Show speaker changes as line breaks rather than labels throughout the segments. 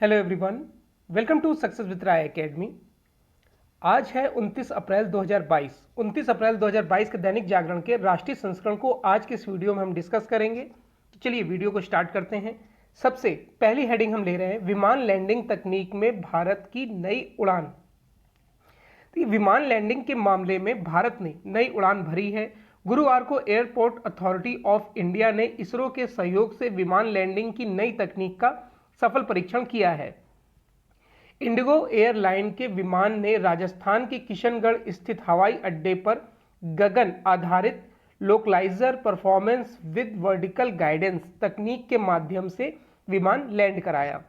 Hello everyone, welcome to success with Rai Academy. आज है 29 अप्रैल 2022। 29 अप्रैल 2022 के दैनिक जागरण के राष्ट्रीय संस्करण को आज के इस वीडियो में हम डिस्कस करेंगे। तो चलिए वीडियो को स्टार्ट करते हैं। सबसे पहली हेडिंग हम ले रहे हैं, विमान लैंडिंग तकनीक में भारत की नई उड़ान। तो विमान लैंडिंग के मामले में भारत ने नई उड़ान भरी है। गुरुवार को एयरपोर्ट अथॉरिटी ऑफ इंडिया ने इसरो के सहयोग से विमान लैंडिंग की नई तकनीक का सफल परीक्षण किया है। इंडिगो एयरलाइन के विमान ने राजस्थान के किशनगढ़ स्थित हवाई अड्डे पर गगन आधारित लोकलाइजर परफॉर्मेंस विद वर्टिकल गाइडेंस तकनीक के माध्यम से विमान लैंड कराया।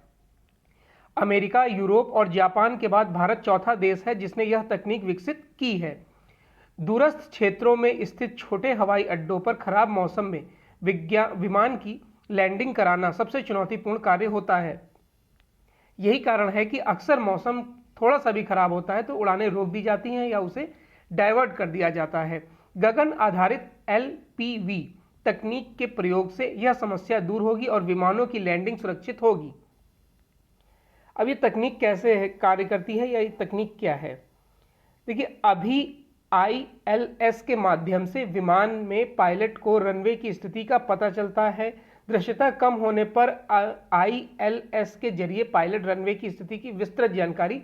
अमेरिका, यूरोप और जापान के बाद भारत चौथा देश है जिसने यह तकनीक विकसित की है। दूरस्थ क्षेत्रों में स्थित छोटे हवाई अड्डों पर खराब मौसम में विमान की लैंडिंग कराना सबसे चुनौतीपूर्ण कार्य होता है। यही कारण है कि अक्सर मौसम थोड़ा सा भी खराब होता है तो उड़ानें रोक दी जाती हैं या उसे डाइवर्ट कर दिया जाता है। गगन आधारित LPV तकनीक के प्रयोग से यह समस्या दूर होगी और विमानों की लैंडिंग सुरक्षित होगी। अब ये तकनीक कैसे कार्य करती है या ये तकनीक क्या है? देखिए, अभी ILS के माध्यम से विमान में पायलट को रनवे की स्थिति का पता चलता है। दृश्यता कम होने पर ILS के जरिए पायलट रनवे की स्थिति की विस्तृत जानकारी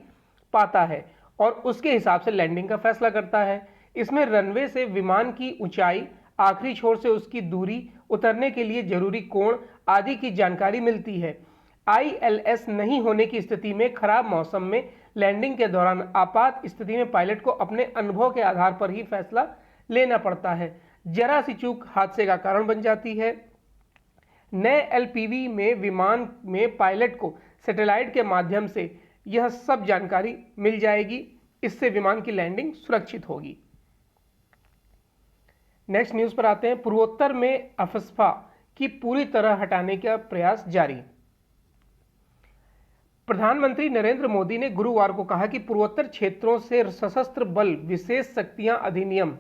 पाता है और उसके हिसाब से लैंडिंग का फैसला करता है। इसमें रनवे से विमान की ऊंचाई, आखिरी छोर से उसकी दूरी, उतरने के लिए जरूरी कोण आदि की जानकारी मिलती है। ILS नहीं होने की स्थिति में खराब मौसम में लैंडिंग के दौरान आपात स्थिति में पायलट को अपने अनुभव के आधार पर ही फैसला लेना पड़ता है। जरा सी चूक हादसे का कारण बन जाती है। नए LPV में विमान में पायलट को सैटेलाइट के माध्यम से यह सब जानकारी मिल जाएगी। इससे विमान की लैंडिंग सुरक्षित होगी। नेक्स्ट न्यूज पर आते हैं। पूर्वोत्तर में अफस्पा की पूरी तरह हटाने का प्रयास जारी। प्रधानमंत्री नरेंद्र मोदी ने गुरुवार को कहा कि पूर्वोत्तर क्षेत्रों से सशस्त्र बल विशेष शक्तियां अधिनियम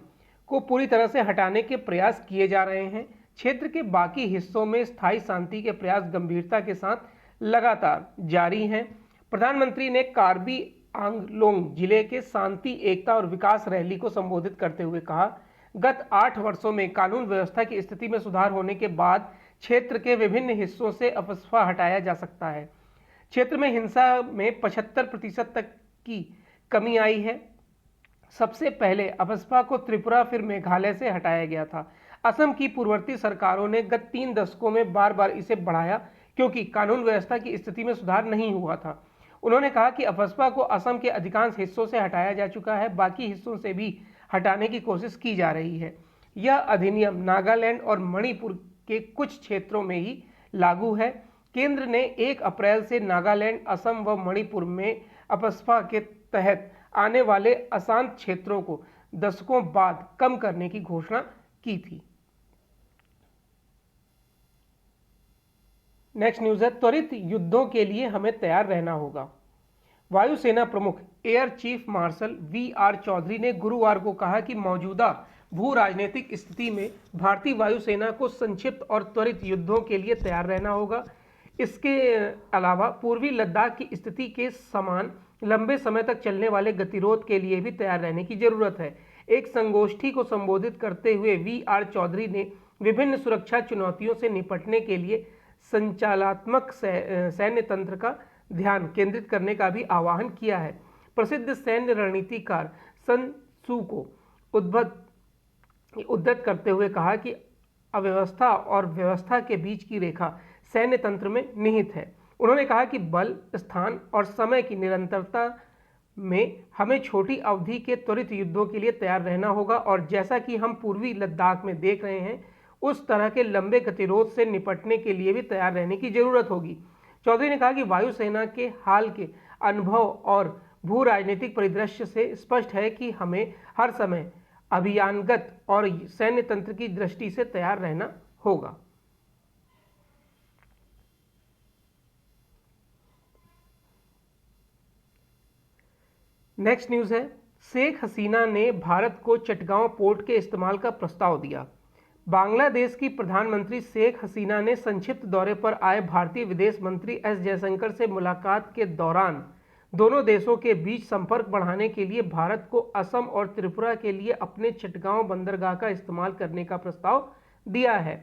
को पूरी तरह से हटाने के प्रयास किए जा रहे हैं। क्षेत्र के बाकी हिस्सों में स्थायी शांति के प्रयास गंभीरता के साथ लगातार जारी हैं। प्रधानमंत्री ने कार्बी आंगलोंग जिले के शांति, एकता और विकास रैली को संबोधित करते हुए कहा, गत 8 वर्षों में कानून व्यवस्था की स्थिति में सुधार होने के बाद क्षेत्र के विभिन्न हिस्सों से अफस्पा हटाया जा सकता है। क्षेत्र में हिंसा में 75% तक की कमी आई है। सबसे पहले अफस्पा को त्रिपुरा फिर मेघालय से हटाया गया था। असम की पूर्ववर्ती सरकारों ने गत 3 दशकों में बार बार इसे बढ़ाया क्योंकि कानून व्यवस्था की स्थिति में सुधार नहीं हुआ था। उन्होंने कहा कि अफस्पा को असम के अधिकांश हिस्सों से हटाया जा चुका है, बाकी हिस्सों से भी हटाने की कोशिश की जा रही है। यह अधिनियम नागालैंड और मणिपुर के कुछ क्षेत्रों में ही लागू है। केंद्र ने 1 अप्रैल से नागालैंड, असम व मणिपुर में अफस्पा के तहत आने वाले अशांत क्षेत्रों को दशकों बाद कम करने की घोषणा की थी। नेक्स्ट न्यूज है, त्वरित युद्धों के लिए हमें तैयार रहना होगा। वायुसेना प्रमुख air chief marshal VR Chaudhari ने गुरुवार को कहा कि मौजूदा भू राजनीतिक स्थिति में भारतीय वायुसेना को संक्षिप्त और त्वरित युद्धों के लिए तैयार रहना होगा। इसके अलावा पूर्वी लद्दाख की स्थिति के समान लंबे समय तक चलने वाले गतिरोध के लिए भी तैयार रहने की जरूरत है। एक संगोष्ठी को संबोधित करते हुए VR चौधरी ने विभिन्न सुरक्षा चुनौतियों से निपटने के लिए संचालनात्मक सैन्य तंत्र का ध्यान केंद्रित करने का भी आह्वान किया है। प्रसिद्ध सैन्य रणनीतिकार सन त्सू को उद्धृत करते हुए कहा कि अव्यवस्था और व्यवस्था के बीच की रेखा सैन्य तंत्र में निहित है। उन्होंने कहा कि बल, स्थान और समय की निरंतरता में हमें छोटी अवधि के त्वरित युद्धों के लिए तैयार रहना होगा और जैसा कि हम पूर्वी लद्दाख में देख रहे हैं, उस तरह के लंबे गतिरोध से निपटने के लिए भी तैयार रहने की जरूरत होगी। चौधरी ने कहा कि वायुसेना के हाल के अनुभव और भू राजनीतिक परिदृश्य से स्पष्ट है कि हमें हर समय अभियानगत और सैन्य तंत्र की दृष्टि से तैयार रहना होगा। नेक्स्ट न्यूज है, शेख हसीना ने भारत को चटगांव पोर्ट के इस्तेमाल का प्रस्ताव दिया। बांग्लादेश की प्रधानमंत्री शेख हसीना ने संक्षिप्त दौरे पर आए भारतीय विदेश मंत्री एस जयशंकर से मुलाकात के दौरान दोनों देशों के बीच संपर्क बढ़ाने के लिए भारत को असम और त्रिपुरा के लिए अपने चिटगांव बंदरगाह का इस्तेमाल करने का प्रस्ताव दिया है।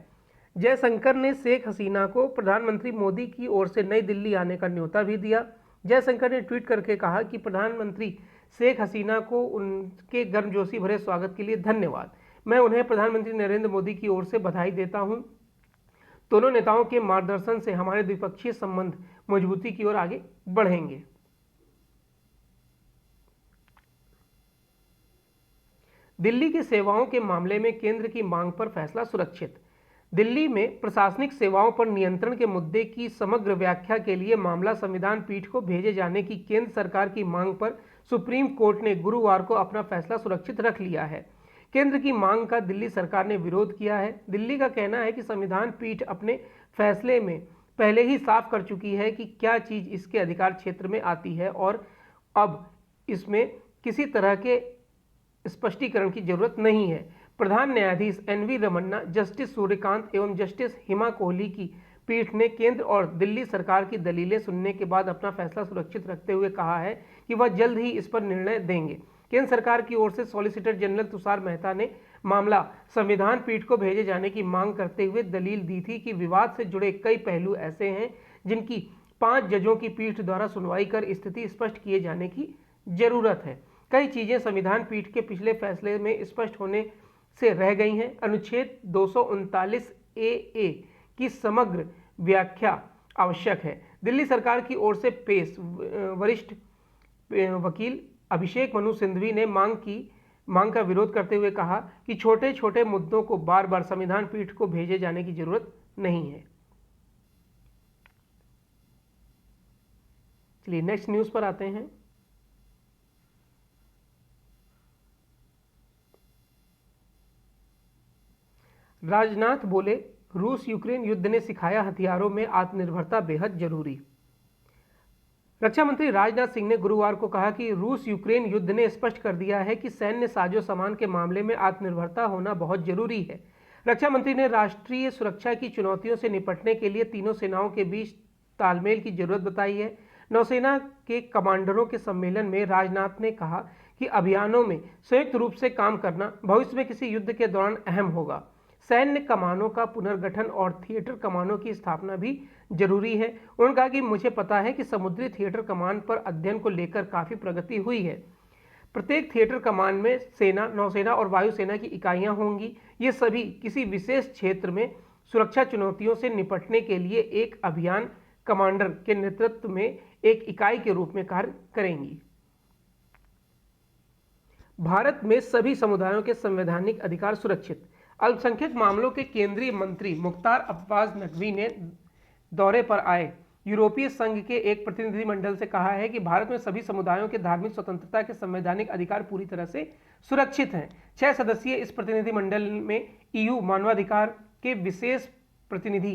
जयशंकर ने शेख हसीना को प्रधानमंत्री मोदी की ओर से नई दिल्ली आने का न्योता भी दिया। जयशंकर ने ट्वीट करके कहा कि प्रधानमंत्री शेख हसीना को उनके गर्मजोशी भरे स्वागत के लिए धन्यवाद। मैं उन्हें प्रधानमंत्री नरेंद्र मोदी की ओर से बधाई देता हूं। दोनों नेताओं के मार्गदर्शन से हमारे द्विपक्षीय संबंध मजबूती की ओर आगे बढ़ेंगे। दिल्ली की सेवाओं के मामले में केंद्र की मांग पर फैसला सुरक्षित। दिल्ली में प्रशासनिक सेवाओं पर नियंत्रण के मुद्दे की समग्र व्याख्या के लिए मामला संविधान पीठ को भेजे जाने की केंद्र सरकार की मांग पर सुप्रीम कोर्ट ने गुरुवार को अपना फैसला सुरक्षित रख लिया है। केंद्र की मांग का दिल्ली सरकार ने विरोध किया है। दिल्ली का कहना है कि संविधान पीठ अपने फैसले में पहले ही साफ कर चुकी है कि क्या चीज इसके अधिकार क्षेत्र में आती है और अब इसमें किसी तरह के स्पष्टीकरण की जरूरत नहीं है। प्रधान न्यायाधीश एनवी रमन्ना, जस्टिस सूर्यकांत एवं जस्टिस हिमा कोहली की पीठ ने केंद्र और दिल्ली सरकार की दलीलें सुनने के बाद अपना फैसला सुरक्षित रखते हुए कहा है कि वह जल्द ही इस पर निर्णय देंगे। केंद्र सरकार की ओर से सॉलिसिटर जनरल तुषार मेहता ने मामला संविधान पीठ को भेजे जाने की मांग करते हुए दलील दी थी कि विवाद से जुड़े कई पहलू ऐसे हैं जिनकी 5 जजों की पीठ द्वारा सुनवाई कर स्थिति स्पष्ट किए जाने की जरूरत है। कई चीजें संविधान पीठ के पिछले फैसले में स्पष्ट होने से रह गई हैं। अनुच्छेद 239 ए की समग्र व्याख्या आवश्यक है। दिल्ली सरकार की ओर से पेश वरिष्ठ वकील अभिषेक मनु सिंघवी ने मांग का विरोध करते हुए कहा कि छोटे छोटे मुद्दों को बार बार संविधान पीठ को भेजे जाने की जरूरत नहीं है। चलिए नेक्स्ट न्यूज पर आते हैं। राजनाथ बोले, रूस यूक्रेन युद्ध ने सिखाया हथियारों में आत्मनिर्भरता बेहद जरूरी। रक्षा मंत्री राजनाथ सिंह ने गुरुवार को कहा कि रूस यूक्रेन युद्ध ने स्पष्ट कर दिया है कि सैन्य साजो सामान के मामले में आत्मनिर्भरता होना बहुत जरूरी है। रक्षा मंत्री ने राष्ट्रीय सुरक्षा की चुनौतियों से निपटने के लिए तीनों सेनाओं के बीच तालमेल की जरूरत बताई है। नौसेना के कमांडरों के सम्मेलन में राजनाथ ने कहा कि अभियानों में संयुक्त रूप से काम करना भविष्य में किसी युद्ध के दौरान अहम होगा। सैन्य कमानों का पुनर्गठन और थिएटर कमानों की स्थापना भी जरूरी है। उन्होंने कहा कि मुझे पता है कि समुद्री थिएटर कमान पर अध्ययन को लेकर काफी प्रगति हुई है। प्रत्येक थिएटर कमान में सेना, नौसेना और वायुसेना की इकाइयां होंगी। ये सभी किसी विशेष क्षेत्र में सुरक्षा चुनौतियों से निपटने के लिए एक अभियान कमांडर के नेतृत्व में एक इकाई के रूप में कार्य करेंगी। भारत में सभी समुदायों के संवैधानिक अधिकार सुरक्षित। अल्पसंख्यक मामलों के केंद्रीय मंत्री मुख्तार अब्बास नकवी ने दौरे पर आए यूरोपीय संघ के एक प्रतिनिधिमंडल से कहा है कि भारत में सभी समुदायों के धार्मिक स्वतंत्रता के संवैधानिक अधिकार पूरी तरह से सुरक्षित हैं। 6 सदस्यीय इस प्रतिनिधिमंडल में ईयू मानवाधिकार के विशेष प्रतिनिधि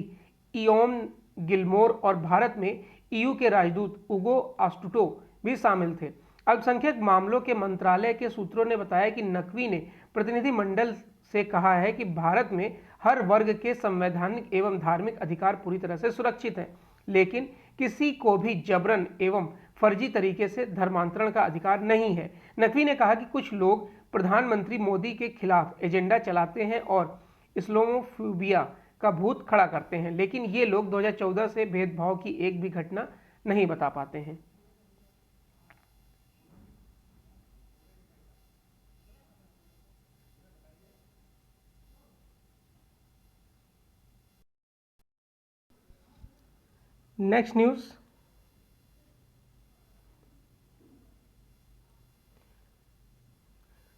इयोम गिलमोर और भारत में ईयू के राजदूत उगो आस्टुटो भी शामिल थे। अल्पसंख्यक मामलों के मंत्रालय के सूत्रों ने बताया कि नकवी ने प्रतिनिधिमंडल से कहा है कि भारत में हर वर्ग के संवैधानिक एवं धार्मिक अधिकार पूरी तरह से सुरक्षित हैं, लेकिन किसी को भी जबरन एवं फर्जी तरीके से धर्मांतरण का अधिकार नहीं है। नकवी ने कहा कि कुछ लोग प्रधानमंत्री मोदी के खिलाफ एजेंडा चलाते हैं और इस्लामोफोबिया का भूत खड़ा करते हैं, लेकिन ये लोग 2014 से भेदभाव की एक भी घटना नहीं बता पाते हैं। नेक्स्ट न्यूज,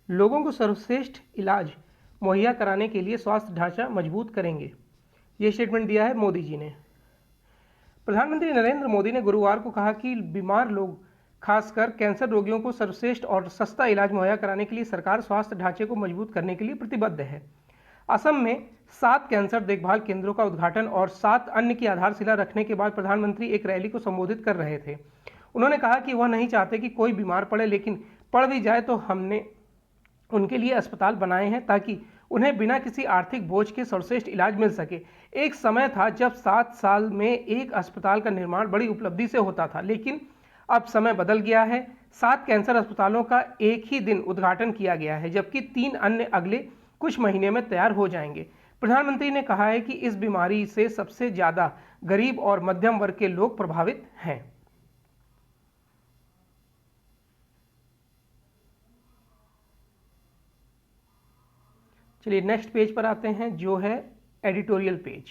लोगों को सर्वश्रेष्ठ इलाज मुहैया कराने के लिए स्वास्थ्य ढांचा मजबूत करेंगे, ये स्टेटमेंट दिया है मोदी जी ने। प्रधानमंत्री नरेंद्र मोदी ने गुरुवार को कहा कि बीमार लोग, खासकर कैंसर रोगियों को सर्वश्रेष्ठ और सस्ता इलाज मुहैया कराने के लिए सरकार स्वास्थ्य ढांचे को मजबूत करने के लिए प्रतिबद्ध है। असम में 7 कैंसर देखभाल केंद्रों का उद्घाटन और 7 अन्य की आधारशिला रखने के बाद प्रधानमंत्री एक रैली को संबोधित कर रहे थे। उन्होंने कहा कि वह नहीं चाहते कि कोई बीमार पड़े, लेकिन पड़ भी जाए तो हमने उनके लिए अस्पताल बनाए हैं ताकि उन्हें बिना किसी आर्थिक बोझ के सर्वश्रेष्ठ इलाज मिल सके। एक समय था जब 7 साल में एक अस्पताल का निर्माण बड़ी उपलब्धि से होता था, लेकिन अब समय बदल गया है। 7 कैंसर अस्पतालों का एक ही दिन उद्घाटन किया गया है, जबकि 3 अन्य अगले कुछ महीने में तैयार हो जाएंगे। प्रधानमंत्री ने कहा है कि इस बीमारी से सबसे ज़्यादा गरीब और मध्यम वर्ग के लोग प्रभावित हैं। चलिए नेक्स्ट पेज पर आते हैं, जो है एडिटोरियल पेज।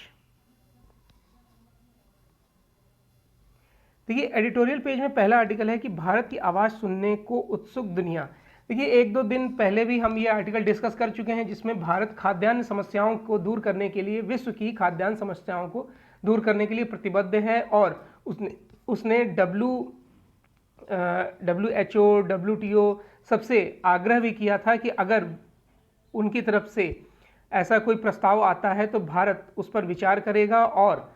देखिए एडिटोरियल पेज में पहला आर्टिकल है कि भारत की आवाज़ सुनने को उत्सुक दुनिया। देखिए 1-2 दिन पहले भी हम ये आर्टिकल डिस्कस कर चुके हैं, जिसमें भारत खाद्यान्न समस्याओं को दूर करने के लिए, विश्व की खाद्यान्न समस्याओं को दूर करने के लिए प्रतिबद्ध है। और उसने WHO, WTO सबसे आग्रह भी किया था कि अगर उनकी तरफ से ऐसा कोई प्रस्ताव आता है तो भारत उस पर विचार करेगा और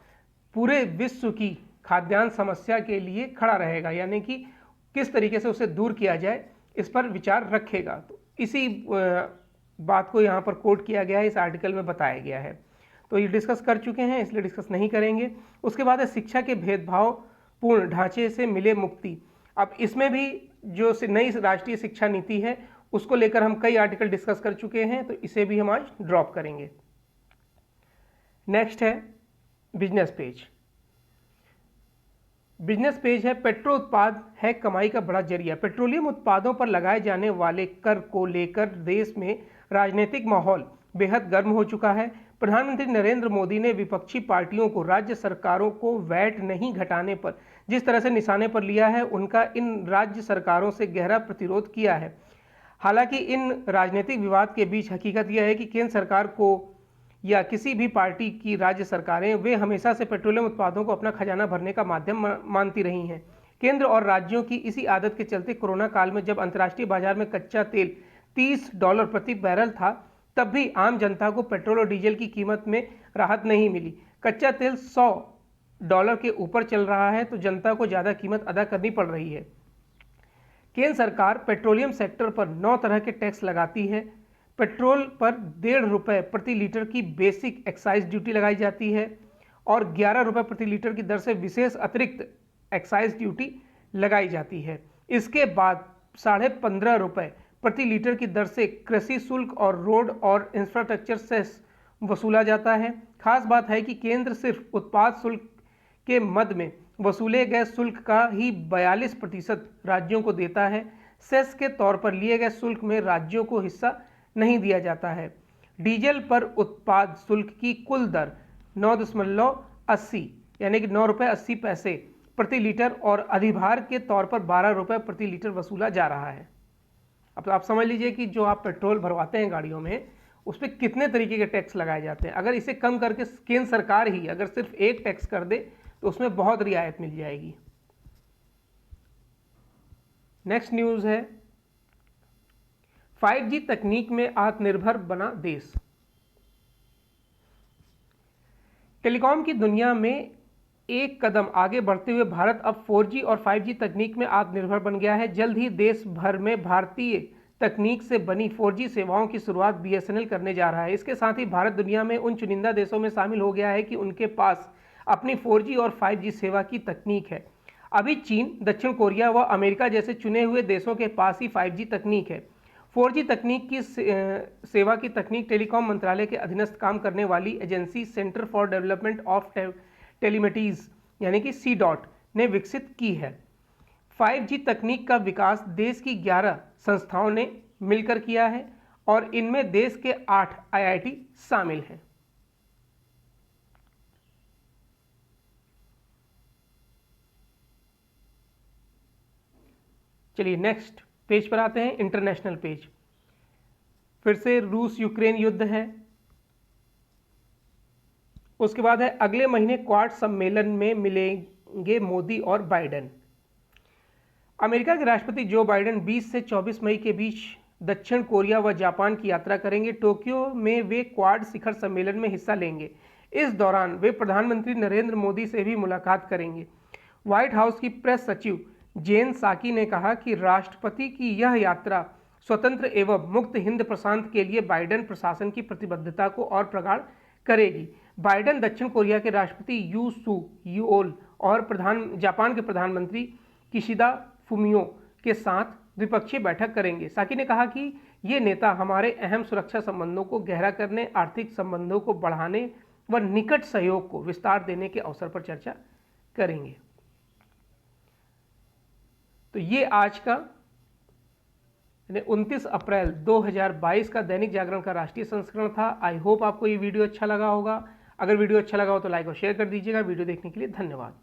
पूरे विश्व की खाद्यान्न समस्या के लिए खड़ा रहेगा, यानी कि किस तरीके से उसे दूर किया जाए इस पर विचार रखेगा। तो इसी बात को यहाँ पर कोट किया गया है, इस आर्टिकल में बताया गया है। तो ये डिस्कस कर चुके हैं, इसलिए डिस्कस नहीं करेंगे। उसके बाद है शिक्षा के भेदभावपूर्ण ढांचे से मिले मुक्ति। अब इसमें भी जो नई राष्ट्रीय शिक्षा नीति है उसको लेकर हम कई आर्टिकल डिस्कस कर चुके हैं, तो इसे भी हम आज ड्रॉप करेंगे। नेक्स्ट है बिजनेस पेज। बिजनेस पेज है पेट्रो उत्पाद है कमाई का बड़ा जरिया। पेट्रोलियम उत्पादों पर लगाए जाने वाले कर को लेकर देश में राजनीतिक माहौल बेहद गर्म हो चुका है। प्रधानमंत्री नरेंद्र मोदी ने विपक्षी पार्टियों को राज्य सरकारों को वैट नहीं घटाने पर जिस तरह से निशाने पर लिया है, उनका इन राज्य सरकारों से गहरा प्रतिरोध किया है। हालांकि इन राजनीतिक विवाद के बीच हकीकत यह है कि केंद्र सरकार को या किसी भी पार्टी की राज्य सरकारें, वे हमेशा से पेट्रोलियम उत्पादों को अपना खजाना भरने का माध्यम मानती रही हैं। केंद्र और राज्यों की इसी आदत के चलते कोरोना काल में जब अंतर्राष्ट्रीय बाजार में कच्चा तेल $30 प्रति बैरल था, तब भी आम जनता को पेट्रोल और डीजल की कीमत में राहत नहीं मिली। कच्चा तेल $100 के ऊपर चल रहा है तो जनता को ज़्यादा कीमत अदा करनी पड़ रही है। केंद्र सरकार पेट्रोलियम सेक्टर पर 9 तरह के टैक्स लगाती है। पेट्रोल पर ₹1.5 प्रति लीटर की बेसिक एक्साइज ड्यूटी लगाई जाती है और ₹11 प्रति लीटर की दर से विशेष अतिरिक्त एक्साइज ड्यूटी लगाई जाती है। इसके बाद ₹15.5 प्रति लीटर की दर से कृषि शुल्क और रोड और इंफ्रास्ट्रक्चर सेस वसूला जाता है। खास बात है कि केंद्र सिर्फ उत्पाद शुल्क के मद में वसूले गए शुल्क का ही 42% राज्यों को देता है। सेस के तौर पर लिए गए शुल्क में राज्यों को हिस्सा नहीं दिया जाता है। डीजल पर उत्पाद शुल्क की कुल दर 9.80 यानी कि ₹9.80 प्रति लीटर और अधिभार के तौर पर ₹12 प्रति लीटर वसूला जा रहा है। अब आप समझ लीजिए कि जो आप पेट्रोल भरवाते हैं गाड़ियों में, उस पर कितने तरीके के टैक्स लगाए जाते हैं। अगर इसे कम करके केंद्र सरकार ही अगर सिर्फ एक टैक्स कर दे तो उसमें बहुत रियायत मिल जाएगी। नेक्स्ट न्यूज़ है 5G तकनीक में आत्मनिर्भर बना देश। टेलीकॉम की दुनिया में एक कदम आगे बढ़ते हुए भारत अब 4G और 5G तकनीक में आत्मनिर्भर बन गया है। जल्द ही देश भर में भारतीय तकनीक से बनी 4G सेवाओं की शुरुआत BSNL करने जा रहा है। इसके साथ ही भारत दुनिया में उन चुनिंदा देशों में शामिल हो गया है कि उनके पास अपनी 4G और 5G सेवा की तकनीक है। अभी चीन, दक्षिण कोरिया व अमेरिका जैसे चुने हुए देशों के पास ही 5G तकनीक है। 4G तकनीक की सेवा की तकनीक टेलीकॉम मंत्रालय के अधीनस्थ काम करने वाली agency centre for development of telematics यानी कि CDOT ने विकसित की है। 5G तकनीक का विकास देश की 11 संस्थाओं ने मिलकर किया है और इनमें देश के 8 IIT शामिल हैं। चलिए नेक्स्ट पेज पर आते हैं, इंटरनेशनल पेज। फिर से रूस यूक्रेन युद्ध है। उसके बाद है अगले महीने क्वाड सम्मेलन में मिलेंगे मोदी और बाइडेन। अमेरिका के राष्ट्रपति जो बाइडेन 20 से 24 मई के बीच दक्षिण कोरिया व जापान की यात्रा करेंगे। टोक्यो में वे क्वाड शिखर सम्मेलन में हिस्सा लेंगे। इस दौरान वे प्रधानमंत्री नरेंद्र मोदी से भी मुलाकात करेंगे। व्हाइट हाउस की प्रेस सचिव जेन साकी ने कहा कि राष्ट्रपति की यह यात्रा स्वतंत्र एवं मुक्त हिंद प्रशांत के लिए बाइडेन प्रशासन की प्रतिबद्धता को और प्रगाढ़ करेगी। बाइडेन दक्षिण कोरिया के राष्ट्रपति यू सू यूओल और जापान के प्रधानमंत्री किशिदा फुमियो के साथ द्विपक्षीय बैठक करेंगे। साकी ने कहा कि ये नेता हमारे अहम सुरक्षा संबंधों को गहरा करने, आर्थिक संबंधों को बढ़ाने व निकट सहयोग को विस्तार देने के अवसर पर चर्चा करेंगे। तो ये आज का 29 अप्रैल 2022 का दैनिक जागरण का राष्ट्रीय संस्करण था। आई होप आपको ये वीडियो अच्छा लगा होगा। अगर वीडियो अच्छा लगा हो तो लाइक और शेयर कर दीजिएगा। वीडियो देखने के लिए धन्यवाद।